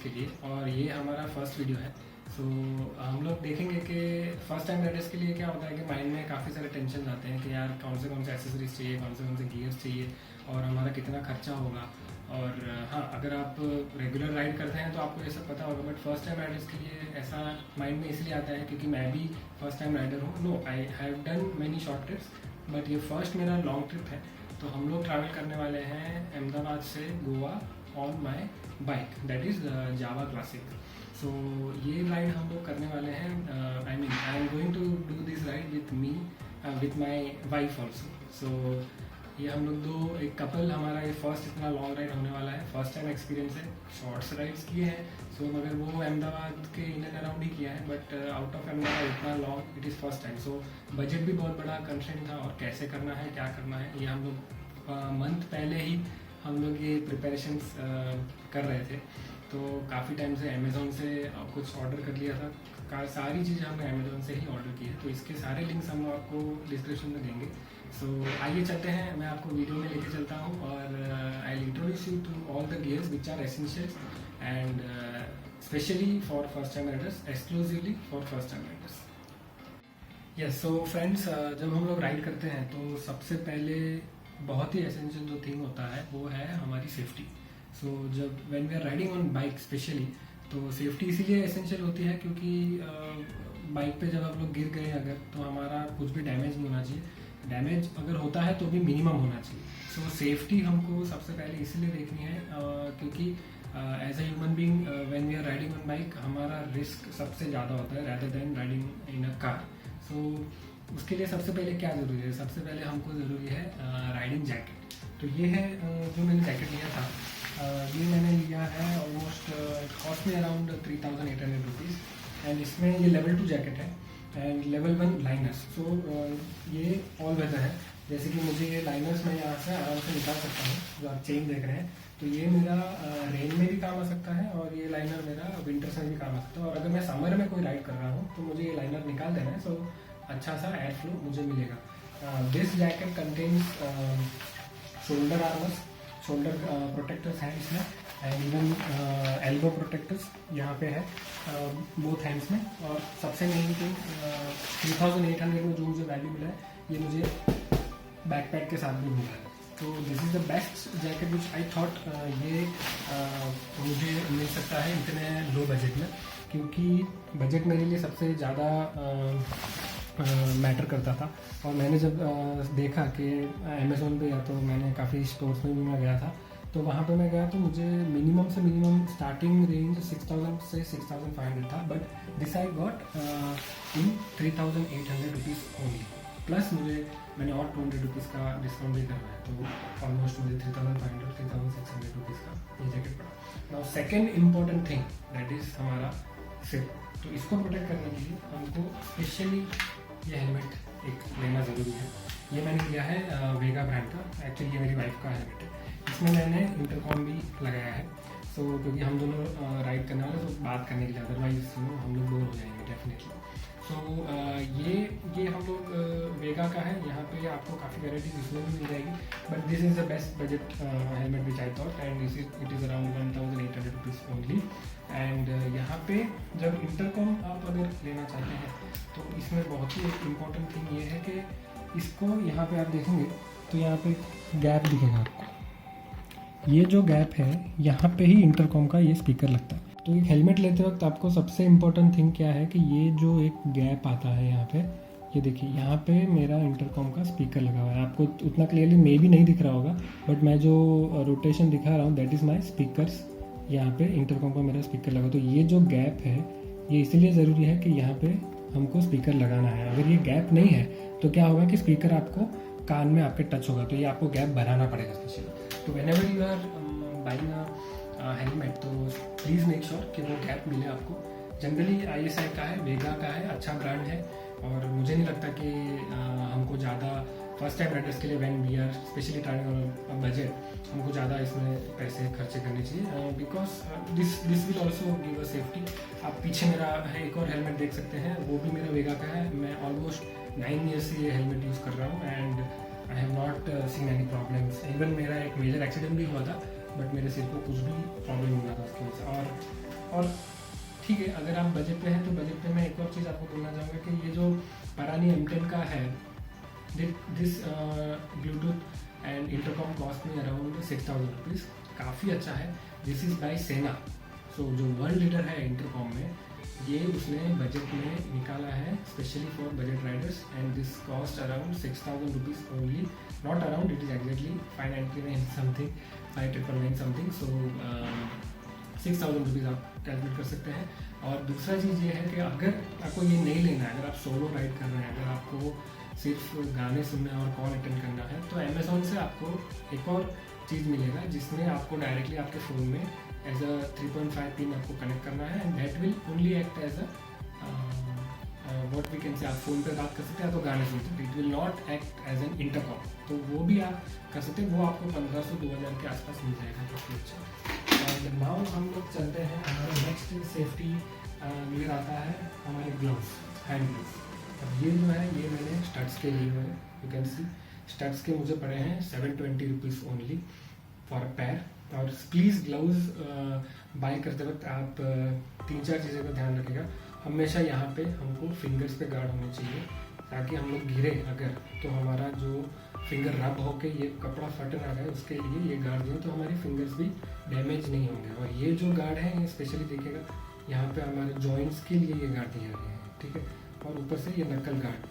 के लिए, और ये हमारा फर्स्ट वीडियो है। सो हम लोग देखेंगे कि फर्स्ट टाइम राइडर्स के लिए क्या होता है कि माइंड में काफ़ी सारे टेंशन आते हैं कि यार कौन से एक्सेसरीज चाहिए, कौन से गियर्स चाहिए, और हमारा कितना खर्चा होगा। और हाँ, अगर आप रेगुलर राइड करते हैं तो आपको ये सब पता होगा, बट फर्स्ट टाइम राइडर्स के लिए ऐसा माइंड में इसलिए आता है क्योंकि मैं भी फर्स्ट टाइम राइडर हूँ। No, I have done many short trips, but ये फर्स्ट मेरा लॉन्ग ट्रिप है। तो हम लोग ट्रैवल करने वाले हैं अहमदाबाद से Goa on my bike, that is Jawa classic. So ये राइड हम लोग करने वाले हैं, I am going to do this ride with me, with my wife also. So ये हम लोग दो, एक कपल, हमारा ये फर्स्ट इतना लॉन्ग राइड होने वाला है, फर्स्ट टाइम एक्सपीरियंस है। शॉर्ट्स राइड्स किए हैं सो, मगर वो अहमदाबाद के इन एंड अराउंड ही किया है, बट आउट ऑफ अहमदाबाद इतना long it is first time. So budget भी बहुत बड़ा कंस्ट्रेंट था, और कैसे करना है, क्या करना है, ये हम लोग मंथ पहले ही हम लोग ये प्रिपरेशंस कर रहे थे। तो काफ़ी टाइम से अमेज़ोन से कुछ ऑर्डर कर लिया था, सारी चीज़ें हमने अमेज़ोन से ही ऑर्डर की है, तो इसके सारे लिंक्स हम आपको डिस्क्रिप्शन में देंगे। सो आइए चलते हैं, मैं आपको वीडियो में लेके चलता हूँ, और I will introduce you to all the gears which are essentials and specially for first time riders, exclusively for first time riders. Yes, so friends, जब हम लोग राइड करते हैं तो सबसे पहले बहुत ही एसेंशियल जो थिंग होता है वो है हमारी सेफ्टी। सो जब when we are riding on bike specially, तो सेफ्टी इसीलिए एसेंशियल होती है क्योंकि बाइक पे जब आप लोग गिर गए अगर, तो हमारा कुछ भी डैमेज नहीं होना चाहिए। डैमेज अगर होता है तो भी मिनिमम होना चाहिए। सो सेफ्टी हमको सबसे पहले इसलिए देखनी है क्योंकि as a human being when we are riding on bike, हमारा रिस्क सबसे ज़्यादा होता है rather than riding in a car. So उसके लिए सबसे पहले क्या ज़रूरी है, सबसे पहले हमको ज़रूरी है राइडिंग जैकेट। तो ये है जो मैंने जैकेट लिया था, ये मैंने लिया है ऑलमोस्ट, कॉस्ट में अराउंड 3800 रुपीज़, एंड इसमें ये लेवल 2 जैकेट है एंड लेवल 1 लाइनर्स। सो ये ऑल वेदर है, जैसे कि मुझे ये लाइनर्स मैं यहाँ से आराम से निकाल सकता हूँ, जो आप चेन देख रहे हैं। तो ये मेरा रेन में भी काम आ सकता है, और ये लाइनर मेरा विंटर्स में भी काम आ सकता है। और अगर मैं समर में कोई राइड कर रहा हूँ तो मुझे ये लाइनर निकाल देना है, सो अच्छा सा एयर फ्लो मुझे मिलेगा। This jacket contains shoulder armours, shoulder protectors हैं इसमें, एंड इवन एल्बो प्रोटेक्टर्स यहाँ पे है बोथ हैंड्स में। और सबसे मेन थिंग 3800 में जो मुझे वैल्यू मिला है, ये मुझे बैकपैक के साथ भी मिला है। तो this is the best jacket which I thought ये मुझे मिल सकता है इतने लो बजट में, क्योंकि बजट मेरे लिए सबसे ज़्यादा मैटर करता था। और मैंने जब देखा कि अमेज़ोन पे, या तो मैंने काफ़ी स्टोर्स में भी मैं गया था, तो वहाँ पे मैं गया तो मुझे मिनिमम से मिनिमम स्टार्टिंग रेंज 6000 से 6500 था, but this I got in 3800 rupees only. Plus मैंने और 200 रुपीज़ का डिस्काउंट भी करवाया, तो ऑलमोस्ट मुझे 3500 3600 रुपीज़ का ये जैकेट पड़ा। Now second important thing that is हमारा सिर। तो इसको प्रोटेक्ट करने के लिए हमको स्पेशली ये हेलमेट एक लेना ज़रूरी है। ये मैंने लिया है वेगा ब्रांड का, एक्चुअली ये मेरी वाइफ का हेलमेट है। इसमें मैंने इंटरकॉम भी लगाया है, सो क्योंकि हम दोनों राइड करने वाले, तो बात करने के लिए, अदरवाइज हम लोग बोर हो जाएंगे डेफिनेटली। सो ये हम लोग वेगा का है। यहाँ पे आपको काफ़ी वेराइटीज इसमें भी मिल जाएगी, but this is the best budget helmet which I thought, and it is around 1800 rupees only. And यहाँ पे जब इंटरकॉम आप अगर लेना चाहते हैं, तो इसमें बहुत ही एक इम्पॉर्टेंट थिंग ये है कि इसको यहाँ पे आप देखेंगे तो यहाँ पे गैप दिखेगा आपको। ये जो गैप है, यहाँ पे ही इंटरकॉम का ये स्पीकर लगता है। तो एक हेलमेट लेते वक्त आपको सबसे इम्पोर्टेंट थिंग क्या है कि ये जो एक गैप आता है यहाँ पे, ये देखिए यहाँ पे मेरा इंटरकॉम का स्पीकर लगा हुआ है। आपको उतना क्लियरली मे भी नहीं दिख रहा होगा, बट मैं जो रोटेशन दिखा रहा हूँ दैट इज़ माई स्पीकर्स। यहाँ पे इंटरकॉम का मेरा स्पीकर लगा, तो ये जो गैप है ये इसलिए ज़रूरी है कि यहाँ पे हमको स्पीकर लगाना है। अगर ये गैप नहीं है तो क्या होगा कि स्पीकर आपको कान में आपके टच होगा, तो ये आपको गैप भराना पड़ेगा स्पेशली। तो whenever you are buying a helmet, तो प्लीज़ मेक श्योर कि वो गैप मिले आपको। जनरली ISI का है, वेगा का है, अच्छा ब्रांड है, और मुझे नहीं लगता कि हमको ज़्यादा फर्स्ट टाइम राइडर्स के लिए when we are specially trying on budget, हमको ज़्यादा इसमें पैसे खर्चे करने चाहिए, because this will also give a safety. आप पीछे मेरा है एक और हेलमेट देख सकते हैं, वो भी मेरा वेगा का है। मैं ऑलमोस्ट 9 ईयर्स से ये हेलमेट यूज़ कर रहा हूँ, and I have not seen any problems. Even मेरा एक मेजर एक्सीडेंट भी हुआ था, बट मेरे सिर को कुछ भी प्रॉब्लम नहीं हुआ था उसकी वजह से। और और ठीक है, अगर आप बजट पे हैं तो बजट पे मैं एक और चीज़ आपको बोलना चाहूँगा कि ये जो परानी M10 का है, this Bluetooth and intercom cost में अराउंड 6,000 रुपीज़, काफ़ी अच्छा है। दिस इज़ बाय सेना, सो जो वर्ल्ड लीडर है इंटरकॉम में, ये उसने बजट में निकाला है specially for budget Riders, and this cost around 6,000 rupees only, not around, it is exactly 599 something, 599 something, so 6,000 rupees आप कैलकुलेट कर सकते हैं। और दूसरा चीज़ ये है कि अगर आपको ये नहीं लेना है, अगर आप सोलो राइड कर रहे हैं, अगर आपको सिर्फ गाने सुनना है और कॉल अटेंड करना है, तो अमेज़ॉन से आपको एक और चीज़ मिलेगा जिसमें आपको डायरेक्टली आपके फ़ोन में एज अ 3.5 पिन आपको कनेक्ट करना है, and that will only act as a what we can say, आप फ़ोन पे बात कर सकते हैं तो गाने सुन सकते हैं, it will not act as an intercom, तो वो भी आप कर सकते हैं। वो आपको 1500-2000 के आसपास मिल जाएगा, काफ़ी अच्छा। और नाउ हम लोग चलते हैं, हमारा नेक्स्ट सेफ्टी गियर आता है हमारे ग्लव्स, हैंड ग्लव्स। अब ये जो है ये मैंने स्टड्स के लिए हुए, यू कैन सी स्टड्स के मुझे पड़े हैं 720 रुपीज़ ओनली फॉर अ पैर। और प्लीज़ ग्लव्स बाय करते वक्त आप 3-4 चीज़ों का ध्यान रखिएगा। हमेशा यहाँ पे हमको फिंगर्स पे गार्ड होने चाहिए, ताकि हम लोग गिरे अगर तो हमारा जो फिंगर रब होके ये कपड़ा फट ना जाए, उसके लिए ये गार्ड दिए तो हमारी फिंगर्स भी डैमेज नहीं होंगे। और ये जो गार्ड है ये स्पेशली देखिएगा, यहाँ पे हमारे जॉइंट्स के लिए ये गार्ड दिए गए हैं, ठीक है। और ऊपर से ये नकल गार्ड,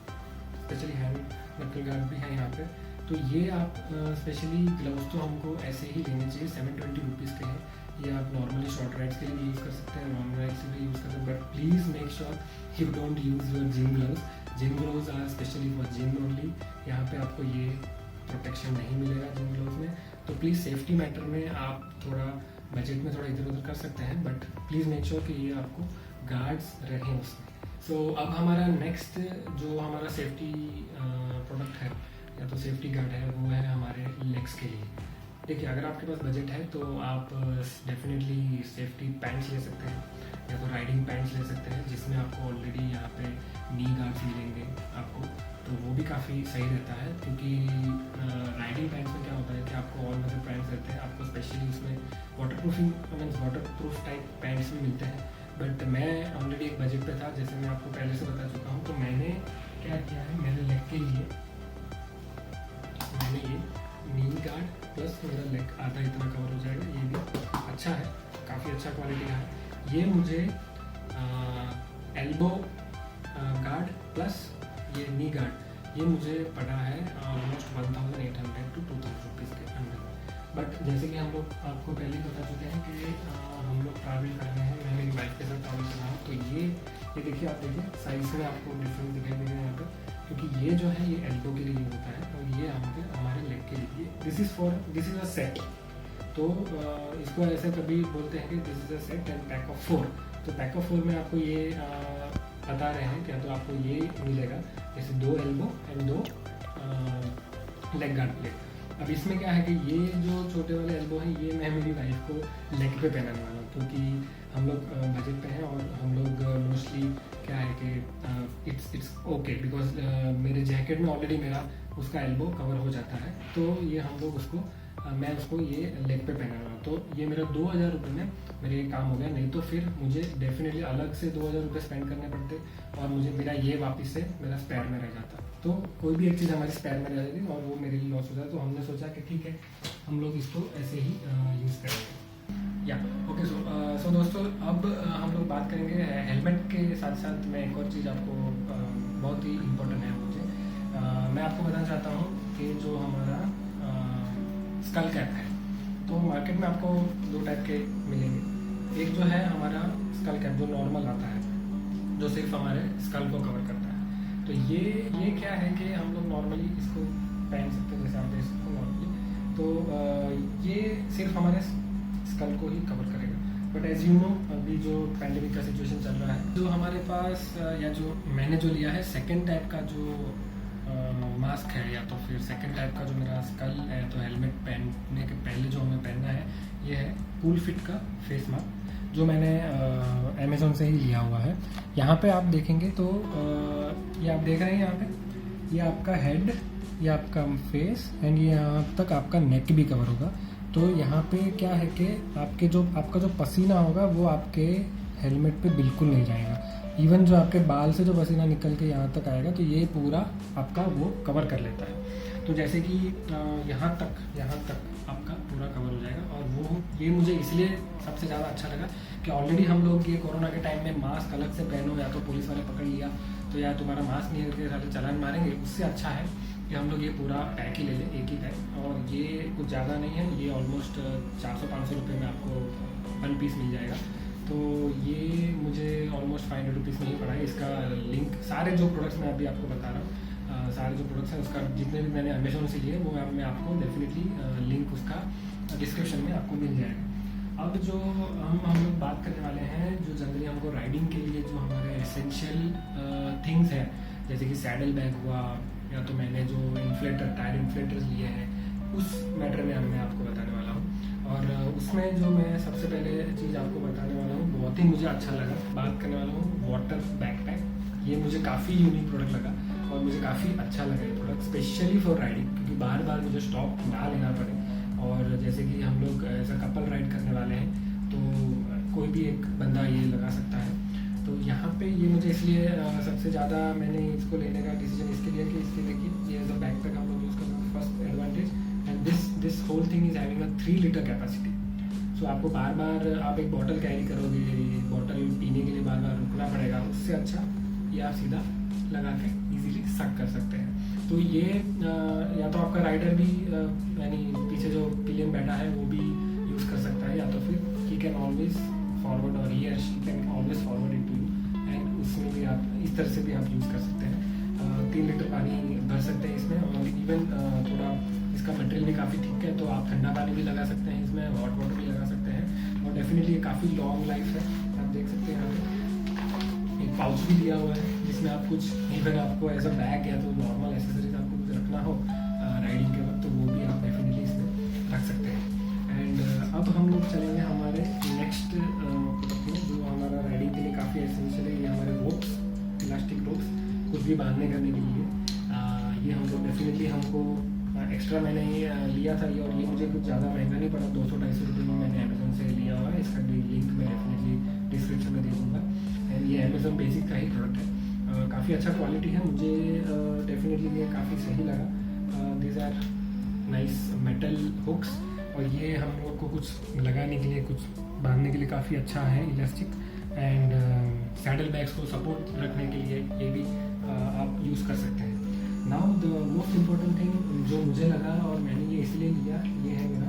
स्पेशली हैंड नकल गार्ड भी है यहाँ पे। तो ये आप स्पेशली ग्लव्स तो हमको ऐसे ही लेने चाहिए, 720 रुपीज़ के हैं। ये आप नॉर्मली शॉर्ट राइड्स के लिए भी यूज़ कर सकते हैं, लॉन्ग राइड्स के लिए यूज़ कर सकते हैं, but please make sure you don't use your gym gloves. Gym gloves are specially for gym only, यहाँ पे आपको ये प्रोटेक्शन नहीं मिलेगा जिम ग्लव्स में। तो प्लीज़ सेफ्टी मैटर में आप थोड़ा बजट में थोड़ा इधर उधर कर सकते हैं, बट प्लीज़ मेक श्योर कि ये आपको गार्ड्स रहें उसमें। सो अब हमारा नेक्स्ट जो हमारा सेफ्टी प्रोडक्ट है या तो सेफ्टी गार्ड है, वो है हमारे लेग्स के लिए। देखिए, अगर आपके पास बजट है तो आप डेफिनेटली सेफ्टी पैंट्स ले सकते हैं, या तो राइडिंग पैंट्स ले सकते हैं जिसमें आपको ऑलरेडी यहाँ पे नी गार्ड्स मिलेंगे आपको, तो वो भी काफ़ी सही रहता है। क्योंकि राइडिंग पैंट्स में क्या होता है कि आपको ऑल वेदर पैंट्स रहते हैं, आपको स्पेशली उसमें वाटरप्रूफ टाइप पैंट्स भी मिलते हैं। बट मैं ऑलरेडी एक बजट पे था, जैसे मैं आपको पहले से बता चुका हूँ, तो मैंने क्या किया है, मेरे लेग के लिए मैंने ये नी गार्ड प्लस मेरा लेग आधा इतना कवर हो जाएगा, ये भी अच्छा है, काफ़ी अच्छा क्वालिटी का है। ये मुझे एल्बो गार्ड प्लस ये नी गार्ड, ये मुझे पड़ा है ऑलमोस्ट 1,800 to 2,000 रुपीज़ के अंदर। बट जैसे कि हम लोग आपको पहले ही बता चुके हैं कि हम लोग ट्रैवल कर रहे हैं, मैं मेरी बाइक के साथ ट्रैवल कर रहा हूँ, तो ये देखिए, आप देखिए साइज़ में आपको डिफरेंस दिखाई देगा यहाँ पे, क्योंकि ये जो है ये एल्बो के लिए यूज होता है और ये हमारे लेग के लिए, दिस इज़ अ सेट। तो इसको ऐसे कभी बोलते हैं कि this is a set and pack of 4। तो पैक ऑफ 4 में आपको ये बता रहे हैं क्या, तो आपको ये मिलेगा जैसे 2 elbow and 2 leg guard plate. अब इसमें क्या है कि ये जो छोटे वाले एल्बो है, ये मैं मेरी वाइफ को लेग पे पहनाने वाला हूँ, क्योंकि हम लोग बजट पे हैं और हम लोग मोस्टली क्या है कि इट्स ओके, बिकॉज मेरे जैकेट में ऑलरेडी मेरा उसका एल्बो कवर हो जाता है, तो ये हम लोग उसको मैं उसको ये लेग पे पहना रहा हूँ। तो ये मेरा 2,000 रुपये में मेरे ये काम हो गया, नहीं तो फिर मुझे डेफिनेटली अलग से 2,000 रुपये स्पेंड करने पड़ते और मुझे मेरा ये वापस से मेरा स्पेयर में रह जाता। तो कोई भी एक चीज़ हमारी स्पेयर में रह जाती और वो मेरे लिए लॉस हो जाता। तो हमने सोचा कि ठीक है, हम लोग इसको ऐसे ही यूज़ करेंगे। या ओके, सो दोस्तों, अब हम लोग बात करेंगे हेलमेट के साथ साथ मैं एक और चीज़ आपको बहुत ही इम्पोर्टेंट है मुझे, मैं आपको बताना चाहता हूँ कि जो हमारा स्कल कैप है, तो मार्केट में आपको 2 टाइप के मिलेंगे। एक जो है हमारा स्कल कैप जो नॉर्मल आता है, जो सिर्फ हमारे स्कल को कवर करता है। तो ये क्या है कि हम लोग नॉर्मली इसको पहन सकते हैं, जैसे आप देख सकते हो नॉर्मली, तो ये सिर्फ हमारे स्कल को ही कवर करेगा। बट एज यू नो, अभी जो पैंडेमिक का सिचुएशन चल रहा है, जो हमारे पास या जो मैंने जो लिया है सेकेंड टाइप का जो मास्क है, या तो फिर सेकंड टाइप का जो मेरा स्कल है, तो हेलमेट पहनने के पहले जो हमें पहनना है, ये है कूल फिट का फेस मास्क, जो मैंने अमेज़ॉन से ही लिया हुआ है। यहाँ पे आप देखेंगे तो ये आप देख रहे हैं, यहाँ पे ये आपका हेड, ये आपका फेस एंड ये यहाँ तक आपका नेक भी कवर होगा। तो यहाँ पे क्या है कि आपका जो पसीना होगा वो आपके हेलमेट पे बिल्कुल नहीं जाएगा। इवन जो आपके बाल से जो पसीना निकल के यहाँ तक आएगा तो ये पूरा आपका वो कवर कर लेता है। तो जैसे कि यहाँ तक आपका पूरा कवर हो जाएगा। और ये मुझे इसलिए सबसे ज़्यादा अच्छा लगा कि ऑलरेडी हम लोग ये कोरोना के टाइम में मास्क अलग से पहनो, या तो पुलिस वाले पकड़ लिया तो या तुम्हारा मास्क नहीं करके सारे चालान मारेंगे। उससे अच्छा है कि हम लोग ये पूरा पैक ही ले लें, एक ही पैक। और ये कुछ ज़्यादा नहीं है, ये ऑलमोस्ट 400-500 रुपये में आपको 1 पीस मिल जाएगा। तो ये मुझे ऑलमोस्ट 500 रुपीज़ में ही पड़ा है। इसका लिंक सारे जो प्रोडक्ट्स मैं अभी आपको बता रहा हूँ, सारे जो प्रोडक्ट्स हैं उसका जितने भी मैंने अमेजोन से लिए वो मैं आपको डेफिनेटली लिंक उसका डिस्क्रिप्शन में आपको मिल जाएगा। अब जो हम लोग बात करने वाले हैं, जो जनरली हमको राइडिंग के लिए जो हमारे एसेंशियल थिंग्स हैं, जैसे कि सैडल बैग हुआ, या तो मैंने जो टायर इन्फ्लेटर्स लिए हैं, उस मैटर में मैं आपको बताने वाला हूँ। और उसमें जो मैं सबसे पहले चीज़ आपको बताने वाला हूँ, बहुत ही मुझे अच्छा लगा, बात करने वाला हूँ वाटर बैकपैक। ये मुझे काफ़ी यूनिक प्रोडक्ट लगा और मुझे काफ़ी अच्छा लगा ये प्रोडक्ट, स्पेशली फॉर राइडिंग, क्योंकि बार बार मुझे स्टॉप ना लेना पड़े। और जैसे कि हम लोग एज अ कपल राइड करने वाले हैं तो कोई भी एक बंदा ये लगा सकता है। तो यहाँ पे ये मुझे इसलिए सबसे ज़्यादा मैंने इसको लेने का डिसीजन इसके लिए कि इसके देखिए ये एज अ बैकपैक हम लोग यूज़ करते हैं, first advantage. And this whole thing is having a 3 litre capacity. So आपको बार बार आप एक बॉटल कैरी करोगे, बॉटल पीने के लिए बार बार रुकना पड़ेगा, उससे अच्छा ये आप सीधा लगा के इजीली सक कर सकते हैं। तो ये या तो आपका राइडर भी यानी पीछे जो पिलियन बैठा है वो भी यूज़ कर सकता है, या तो फिर ही कैन ऑलवेज फॉरवर्ड और he can always forward it to you. And उसमें भी आप इस तरह से भी आप यूज़ कर सकते हैं। 3 लीटर पानी भर सकते हैं इसमें। और इवन थोड़ा इसका मटेरियल भी काफ़ी थिक है, तो आप ठंडा पानी भी लगा सकते हैं इसमें, हॉट वाटर भी लगा सकते हैं। और डेफिनेटली ये काफ़ी लॉन्ग लाइफ है, आप देख सकते हैं यहाँ पे एक पाउच भी दिया हुआ है जिसमें आप कुछ इवन आपको एज अ बैग या तो नॉर्मल एसेसरीज आपको कुछ रखना हो राइडिंग के वक्त, तो वो भी आप डेफिनेटली इसमें रख सकते हैं। एंड अब हम लोग चलेंगे हमारे नेक्स्ट प्रोडक्ट में, जो हमारा राइडिंग के लिए काफ़ी एसेंशियल है। ये हमारे रोप्स, इलास्टिक रोप्स, कुछ भी बांधने करने के लिए ये हम लोग डेफिनेटली हमको एक्स्ट्रा मैंने ये लिया था ये। और ये मुझे कुछ ज़्यादा महंगा नहीं पड़ा, 200-250 रुपये में मैंने अमेजोन से लिया हुआ है। इसका लिंक मैं डेफिनेटली डिस्क्रिप्शन में दे दूँगा। एंड ये अमेजोन बेसिक का ही प्रोडक्ट है, काफ़ी अच्छा क्वालिटी है, मुझे डेफिनेटली ये काफ़ी सही लगा। This are nice metal hooks, और ये हम लोग को कुछ लगाने के लिए, कुछ बांधने के लिए काफ़ी अच्छा है, इलास्टिक। एंड सैडल बैग्स को सपोर्ट रखने के लिए ये भी आप यूज़ कर सकते हैं। Now the most important thing जो मुझे लगा और मैंने ये इसलिए लिया, ये है मेरा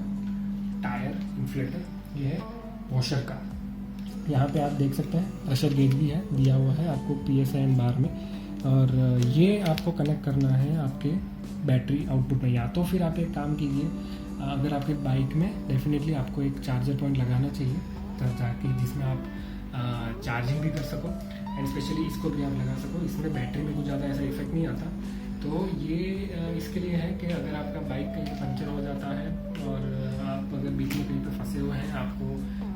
टायर इन्फ्लेटर। ये है वॉशर का, यहाँ पे आप देख सकते हैं प्रेशर गेज भी है दिया हुआ है आपको PSI एंड बार में। और ये आपको कनेक्ट करना है आपके बैटरी आउटपुट में, या तो फिर आप एक काम कीजिए, अगर आपके बाइक में डेफिनेटली आपको एक चार्जर पॉइंट लगाना चाहिए तब जाके, जिसमें आप चार्जिंग भी कर सको एंड स्पेशली इसको भी आप लगा सको। इसमें बैटरी में कुछ ज़्यादा ऐसा इफेक्ट नहीं आता। तो ये इसके लिए है कि अगर आपका बाइक कहीं पंचर हो जाता है और आप अगर बीच में कहीं पे फंसे हुए हैं, आपको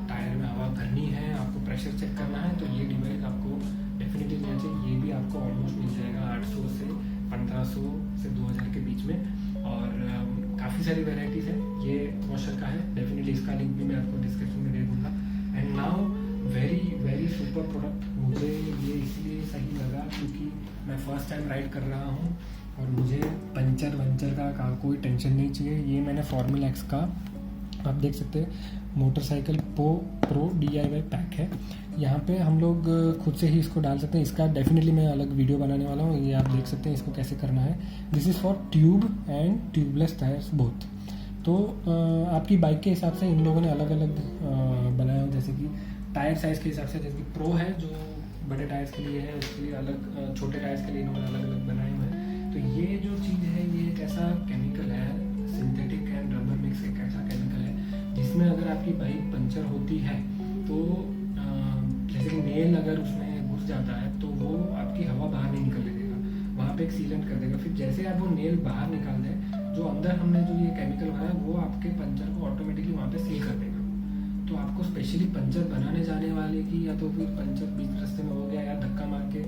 टायर में हवा भरनी है, आपको प्रेशर चेक करना है, तो ये डिवाइस आपको डेफिनेटली लेना चाहिए। ये भी आपको ऑलमोस्ट मिल जाएगा 800 से 1500 से 2000 के बीच में। और काफ़ी सारी वेराइटीज़ है, ये वॉशर का है, डेफिनेटली इसका लिंक भी मैं आपको डिस्क्रिप्शन में दे दूँगा। And now very super product, मुझे ये इसलिए सही लगा क्योंकि मैं फर्स्ट टाइम राइड कर रहा हूँ और मुझे पंचर वंचर का कोई टेंशन नहीं चाहिए। ये मैंने फॉर्मूला एक्स का, आप देख सकते हैं, मोटरसाइकिल प्रो DIY पैक है। यहाँ पे हम लोग खुद से ही इसको डाल सकते हैं। इसका डेफिनेटली मैं अलग वीडियो बनाने वाला हूँ, ये आप देख सकते हैं इसको कैसे करना है। This is for tube and tubeless tyres both. तो आपकी बाइक के हिसाब से इन लोगों ने अलग अलग बनाया हो, जैसे कि टायर साइज़ के हिसाब से, जैसे कि प्रो है जो बड़े टायर्स के लिए है, उसके लिए अलग, छोटे टायर्स के लिए इन्होंने अलग अलग बनाए हुए हैं। तो ये जो चीज़ है, ये एक ऐसा केमिकल है, सिंथेटिक एंड रबर मिक्स एक ऐसा केमिकल है जिसमें अगर आपकी बाइक पंचर होती है तो जैसे कि नेल अगर उसमें घुस जाता है तो वो आपकी हवा बाहर नहीं निकलने देगा, वहाँ पे एक सीलेंट कर देगा। फिर जैसे आप वो नेल बाहर निकाल दें, जो अंदर हमने जो ये केमिकल बनाया वो आपके पंचर को ऑटोमेटिकली वहाँ पे सील कर देगा। तो आपको स्पेशली पंचर बनाने जाने वाले की, या तो फिर पंचर बीच रास्ते में हो गया या धक्का मार के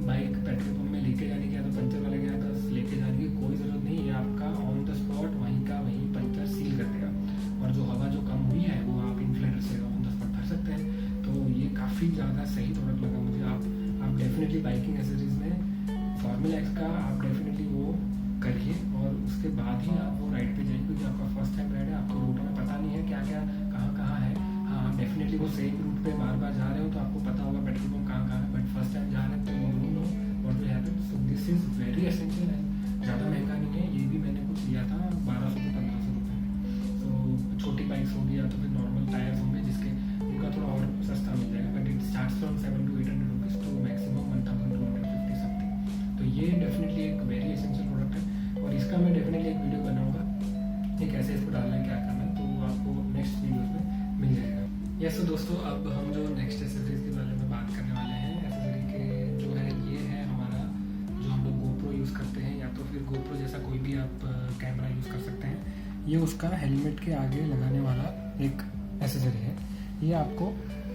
बाइक पेट्रोल पंप में लेके जाने की, या तो पंचर वाले गया तो लेके जाने की कोई ज़रूरत नहीं है। आपका ऑन द स्पॉट वहीं का वहीं पंचर सील कर देगा। और जो स्पेशली बाइकिंग एसेसरीज में फॉर्मूला एक्स का आप डेफिनेटली वो करिए और उसके बाद ही आप वो राइड पे जाइए, क्योंकि आपका फर्स्ट टाइम राइड है, आपको रूट में पता नहीं है क्या क्या कहाँ है। हाँ, डेफिनेटली वो सेम रूट पे बार बार जा रहे हो तो आपको पता होगा पेट्रोल पंप कहाँ है, बट फर्स्ट टाइम जा रहे हैं तो you don't know what will happen. So this is very essential है, ज़्यादा महंगा नहीं है। ये भी मैंने कुछ लिया था 1200 से 1500 रुपये में। तो छोटी बाइक्स होगी या तो फिर नॉर्मल टायर्स होंगे जिसके उनका थोड़ा और सस्ता मिल जाएगा, but it starts from 700 to 800 rupees to maximum 1250 something. तो ये डेफिनेटली एक वेरी एसेंशियल प्रोडक्ट है और इसका मैं डेफिनेटली एक वीडियो बनाऊंगा कि कैसे इसको डालना है, क्या करना है, तो आपको नेक्स्ट वीडियोस में मिल जाएगा। यस, तो दोस्तों अब हम जो नेक्स्ट एसेसरीज के बारे में बात करने वाले हैं, एसेसरी के जो है ये है हमारा जो हम लोग गोप्रो यूज़ करते हैं या तो फिर गोप्रो जैसा कोई भी आप कैमरा यूज़ कर सकते हैं। ये उसका हेलमेट के आगे लगाने वाला एक एसेसरी है। ये आपको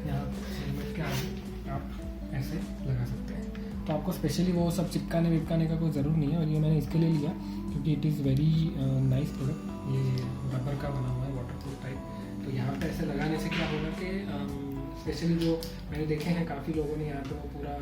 यहाँ हेलमेट के आगे आप ऐसे लगा सकते हैं, तो आपको स्पेशली वो सब चिपकाने विपकाने का कोई ज़रूर नहीं है। और ये मैंने इसके लिए लिया क्योंकि it is very nice product. ये रबर का बना हुआ है, वाटरप्रूफ टाइप। तो यहाँ पे ऐसे लगाने से क्या होगा कि स्पेशली जो मैंने देखे हैं काफ़ी लोगों ने यहाँ पे वो पूरा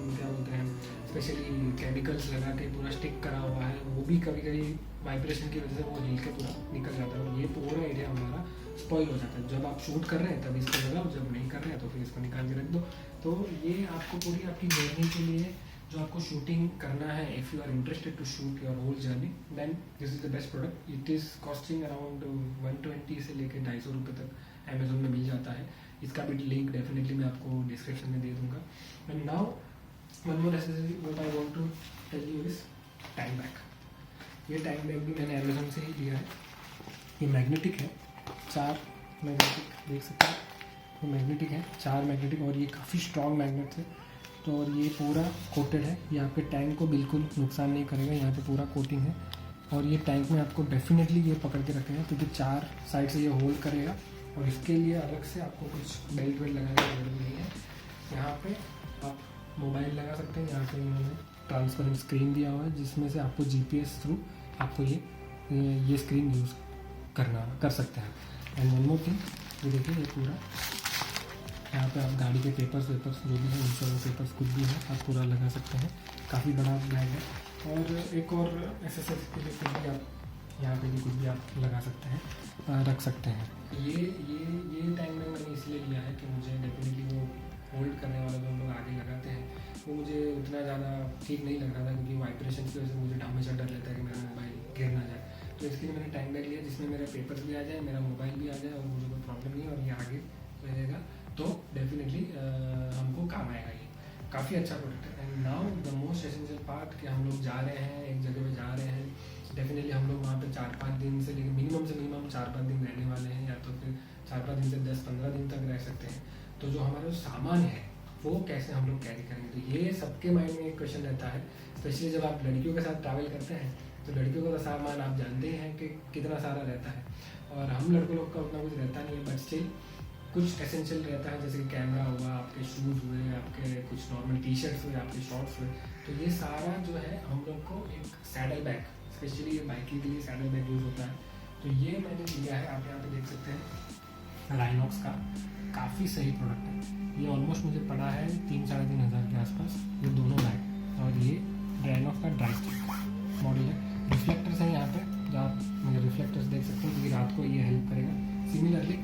क्या बोलते हैं स्पेशली केमिकल्स लगा के पूरा स्टिक करा हुआ है, वो भी कभी कभी वाइब्रेशन की वजह से वो हिल के पूरा निकल जाता है और ये पूरा एरिया हमारा स्पॉइल हो जाता है। जब आप शूट कर रहे हैं तब इसको लगाओ, जब नहीं कर रहे हैं तो फिर इसको निकाल के रख दो। तो ये आपको पूरी आपकी जर्नी के लिए जो आपको शूटिंग करना है, if you are interested to shoot your whole journey, then this is the best product. It is costing around 120 से लेकर 250 रुपये तक अमेजोन में मिल जाता है। इसका भी लिंक डेफिनेटली मैं आपको डिस्क्रिप्शन में दे दूँगा। And now one more accessory what I want to tell you is time bag. ये टाइम बैग भी मैंने अमेजोन से ही लिया है। ये मैग्नेटिक है, 4 मैग्नेटिक देख सकते हैं, ये मैग्नेटिक है 4 मैग्नेटिक और ये काफ़ी स्ट्रॉन्ग मैग्नेट है। तो और ये पूरा कोटेड है, ये आपके टैंक को बिल्कुल नुकसान नहीं करेगा। यहाँ पे पूरा कोटिंग है और ये टैंक में आपको डेफिनेटली ये पकड़ के रखेगा क्योंकि 4 साइड से ये होल्ड करेगा और इसके लिए अलग से आपको कुछ बेल्ट वेल्ट लगाने की जरूरत नहीं है। यहाँ पे आप मोबाइल लगा सकते हैं। यहाँ पे इन्होंने ट्रांसपेरेंट स्क्रीन दिया हुआ है जिसमें से आपको GPS थ्रू आपको ये स्क्रीन यूज़ कर सकते हैं। एंड वन मोर थिंग, ये देखिए ये पूरा यहाँ पे आप गाड़ी के पेपर्स जो भी हैं इंश्योरेंस पेपर्स कुछ भी है आप पूरा लगा सकते हैं। काफ़ी बड़ा बैग है और एक और एसेसरीज के लिए कुछ भी आप यहाँ पे भी कुछ भी आप लगा सकते हैं, रख सकते हैं। ये टाइम में मैंने इसलिए लिया है कि मुझे डेफिनेटली वो होल्ड करने वाला जो हम लोग आगे लगाते हैं वो मुझे उतना ज़्यादा ठीक नहीं लग रहा था क्योंकि वाइब्रेशन की वजह से मुझे हमेशा डर रहता है कि मेरा मोबाइल गिर ना जाए। तो इसके लिए मैंने टाइम बैग लिया जिसमें मेरे पेपर्स भी आ जाए, मेरा मोबाइल भी आ जाए और मुझे कोई प्रॉब्लम नहीं है और ये आगे रहेगा तो डेफिनेटली हमको काम आएगा। ये काफ़ी अच्छा प्रोडक्ट है। And now the most essential part कि हम लोग जा रहे हैं, एक जगह पे जा रहे हैं, डेफिनेटली हम लोग वहाँ पे 4-5 दिन से लेकर मिनिमम 4-5 दिन रहने वाले हैं या तो फिर 4-5 दिन से 10-15 दिन तक रह सकते हैं। तो जो हमारा जो सामान है वो कैसे हम लोग कैरी करेंगे, तो ये सबके माइंड में एक क्वेश्चन रहता है। स्पेशली जब आप लड़कियों के साथ ट्रैवल करते हैं तो लड़कियों का सामान आप जानते ही हैं कि कितना सारा रहता है और हम लड़कों लोग का उतना कुछ रहता नहीं है, बट स्टिल कुछ एसेंशियल रहता है जैसे कि कैमरा हुआ, आपके शूज़ हुए, आपके कुछ नॉर्मल टी-शर्ट्स हुए, आपके शॉर्ट्स हुए। तो ये सारा जो है हम लोग को एक सैडल बैग, स्पेशली ये बाइकिंग के लिए सैडल बैग यूज़ होता है। तो ये मैंने लिया है, आप यहाँ पे देख सकते हैं राइनॉक्स का, काफ़ी सही प्रोडक्ट है। ये ऑलमोस्ट मुझे पड़ा है 3-3.5 हज़ार के आसपास ये दोनों बैग। और ये राइनॉक्स का ड्राई स्टिक मॉडल है। रिफ्लेक्टर्स हैं यहाँ पे, जो आप मुझे रिफ्लेक्टर्स देख सकते हैं क्योंकि रात को ये हेल्प करेगा। सिमिलरली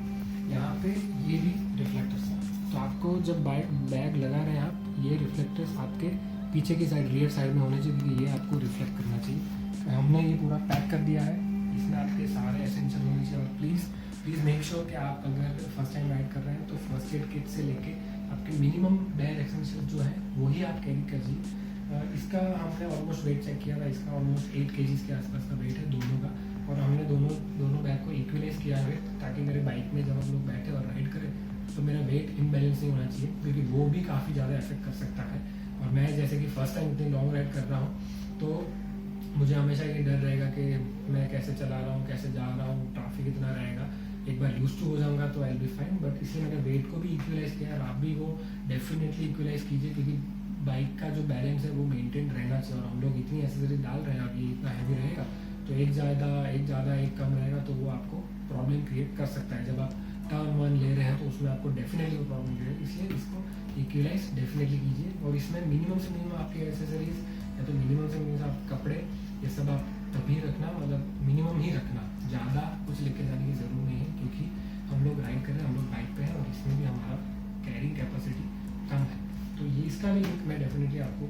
यहाँ पे ये भी रिफ्लेक्टर्स हैं, तो आपको जब बैग लगा रहे हैं आप, ये रिफ्लेक्टर्स आपके पीछे की साइड, रियर साइड में होने चाहिए क्योंकि ये आपको रिफ्लेक्ट करना चाहिए। हमने ये पूरा पैक कर दिया है, इसमें आपके सारे एसेंशियल होने चाहिए। और प्लीज़ मेक श्योर कि आप अगर फर्स्ट टाइम राइड कर रहे हैं तो फर्स्ट एड किट से लेके आपके मिनिमम बेयर एसेंशियल जो है वही आप कैरी करिए। इसका हमने ऑलमोस्ट वेट चेक किया था, इसका ऑलमोस्ट 8 kg के आसपास का वेट है दोनों का। और हमने दोनों बैग को इक्वलाइज किया है ताकि मेरे बाइक में जब हम लोग बैठे और राइड करें तो मेरा वेट इम्बैलेंस नहीं होना चाहिए क्योंकि वो भी काफ़ी ज़्यादा इफेक्ट कर सकता है। और मैं जैसे कि फर्स्ट टाइम इतनी लॉन्ग राइड कर रहा हूँ तो मुझे हमेशा ये डर रहेगा कि मैं कैसे चला रहा हूँ, कैसे जा रहा हूँ, ट्रैफिक इतना रहेगा। एक बार यूज टू हो जाऊँगा तो आई बी फाइन, बट इसलिए मैंने वेट को भी इक्वलाइज किया और आप भी वो डेफिनेटली इक्वलाइज कीजिए क्योंकि बाइक का जो बैलेंस है वो मेंटेन रहना चाहिए। और हम लोग इतनी एसेसरी डाल रहे हैं, अब ये इतना हैवी रहेगा तो एक ज़्यादा एक कम रहेगा तो वो आपको प्रॉब्लम क्रिएट कर सकता है। जब आप टर्न वन ले रहे हैं तो उसमें आपको डेफिनेटली वो प्रॉब्लम क्रिएट, इसलिए इसको यूटिलाइज डेफिनेटली कीजिए। और इसमें मिनिमम से मिनिमम आपकी एसेसरीज या तो मिनिमम से मिनिमम आप कपड़े ये सब आप तभी रखना, मतलब मिनिमम ही रखना, ज़्यादा कुछ लेके जाने की ज़रूरत नहीं है, क्योंकि हम लोग राइड कर रहे हैं, हम लोग बाइक पे हैं और इसमें भी हमारा कैरिंग कैपेसिटी कम है। तो ये इसका भी लिंक मैं डेफिनेटली आपको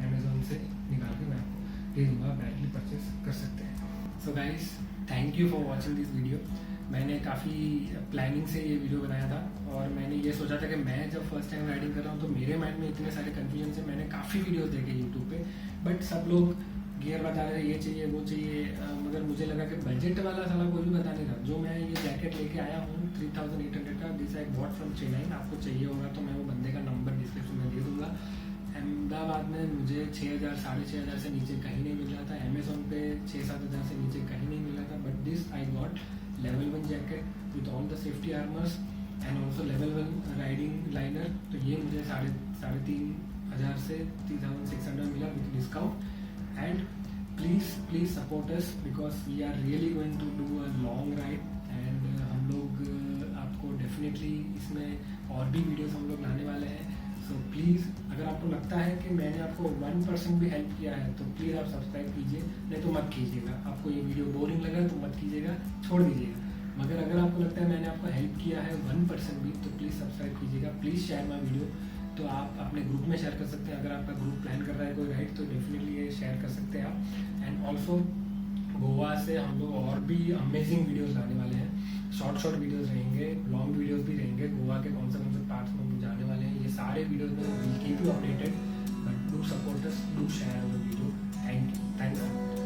अमेज़ोन से निकाल के मैं आपको दे दूँगा, डायरेक्टली परचेस कर सकते हैं। So guys, thank you for watching this video. मैंने काफ़ी प्लानिंग से ये वीडियो बनाया था और मैंने ये सोचा था कि मैं जब फर्स्ट टाइम राइडिंग कर रहा हूँ तो मेरे माइंड में इतने सारे कन्फ्यूजन से मैंने काफ़ी वीडियोस देखे यूट्यूब पे, बट सब लोग गियर बता रहे थे ये चाहिए वो चाहिए, मगर मुझे लगा कि बजट वाला साला कोई भी बता नहीं रहा। जो मैं ये जैकेट लेके आया हूँ 3800 का, this I bought from Chennai, आपको चाहिए होगा तो मैं वो बंदे का नंबर डिस्क्रिप्शन में दे दूँगा। अहमदाबाद में मुझे 6000 6500 से नीचे कहीं नहीं मिल रहा था, अमेजोन पे 6-7 हज़ार से नीचे कहीं नहीं मिल रहा था, but this I got level 1 jacket with all the safety armours and also level 1 riding liner. तो ये मुझे 3,500 से 3,600 मिला with discount. And please support us because we are really going to do a long ride and हम लोग आपको definitely इसमें और भी वीडियोस हम लोग लाने वाले हैं। सो प्लीज़ अगर आपको लगता है कि मैंने आपको 1% भी हेल्प किया है तो प्लीज़ आप सब्सक्राइब कीजिए, नहीं तो मत कीजिएगा। आपको ये वीडियो बोरिंग लगा तो मत कीजिएगा, छोड़ दीजिएगा। मगर अगर आपको लगता है मैंने आपको हेल्प किया है 1% भी तो प्लीज़ सब्सक्राइब कीजिएगा। प्लीज़ शेयर माई वीडियो, तो आप अपने ग्रुप में शेयर कर सकते हैं। अगर आपका ग्रुप प्लान कर रहा है कोई राइड तो डेफिनेटली ये शेयर कर सकते हैं आप। एंड ऑल्सो गोवा से हम लोग और भी अमेजिंग वीडियोस लाने वाले हैं, शॉर्ट वीडियोस रहेंगे, लॉन्ग वीडियोस भी रहेंगे। गोवा के कौन से पार्ट्स में हम जाने वाले हैं ये सारे वीडियोस में will keep you updated, but do support us, do share our video. Thank you, thanks.